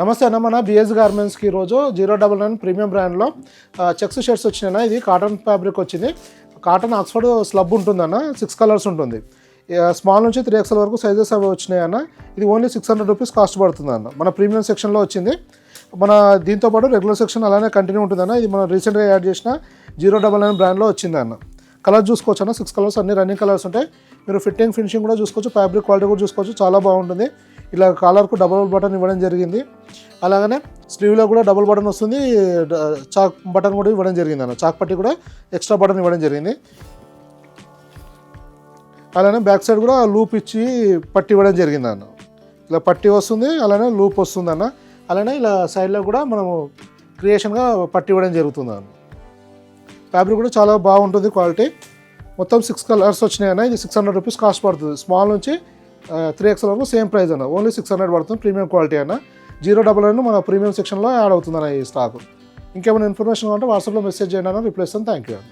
నమస్తే అన్న, మన బిఎస్ గార్మెంట్స్కి ఈరోజు 099 ప్రీమియం బ్రాండ్లో చెక్స్ షర్ట్స్ వచ్చినాయన్న. ఇది కాటన్ ఫ్యాబ్రిక్ వచ్చింది. కాటన్ ఆక్స్ఫర్డ్ స్లబ్ ఉంటుందన్న, 6 కలర్స్ ఉంటుంది. స్మాల్ నుంచి 3XL వరకు సైజెస్ అవి వచ్చినాయన్న. ఇది ఓన్లీ 600 రూపీస్ కాస్ట్ పడుతుంది అన్న. మన ప్రీమియం సెక్షన్లో వచ్చింది. మన దీంతోపాటు రెగ్యులర్ సెక్షన్ అలానే కంటిన్యూ ఉంటుందన్న. ఇది మనం రీసెంట్గా యాడ్ చేసిన 099 బ్రాండ్లో వచ్చింది అన్న. కలర్ చూసుకోవచ్చు అన్న, 6 కలర్స్ అన్ని రన్నింగ్ కలర్స్ ఉంటాయి. మీరు ఫిట్టింగ్ ఫినిషింగ్ కూడా చూసుకోవచ్చు, ఫ్యాబ్రిక్ క్వాలిటీ కూడా చూసుకోవచ్చు, చాలా బాగుంటుంది. ఇలా కాలర్కు డబుల్ బటన్ ఇవ్వడం జరిగింది. అలాగనే స్లీవ్లో కూడా డబుల్ బటన్ వస్తుంది, చాక్ బటన్ కూడా ఇవ్వడం జరిగింది అన్న. చాక్ పట్టి కూడా ఎక్స్ట్రా బటన్ ఇవ్వడం జరిగింది. అలానే బ్యాక్ సైడ్ కూడా లూప్ ఇచ్చి పట్టి ఇవ్వడం జరిగింది అన్న. ఇలా పట్టి వస్తుంది, అలానే లూప్ వస్తుంది అన్న. అలానే ఇలా సైడ్లో కూడా మనము క్రియేషన్గా పట్టి ఇవ్వడం జరుగుతుంది అన్న. ఫ్యాబ్రిక్ కూడా చాలా బాగుంటుంది క్వాలిటీ. మొత్తం 6 కలర్స్ వచ్చినాయి అన్న. ఇది 600 రూపీస్ కాస్ట్ పడుతుంది. స్మాల్ నుంచి 3XL వరకు సేమ్ ప్రైస్ అన్న. ఓన్లీ 600 పడుతుంది. ప్రీమియం క్వాలిటీ అన్న. 099 మన ప్రీమియం సెక్షన్లో యాడ్ అవుతుంది అన్న ఈ స్టాక్. ఇంకేమైనా ఇన్ఫర్మేషన్ కావాలంటే వాట్సాప్లో మెసేజ్ చేయండి అన్న, రిప్లై ఇస్తాను. థ్యాంక్ యూ అన్న.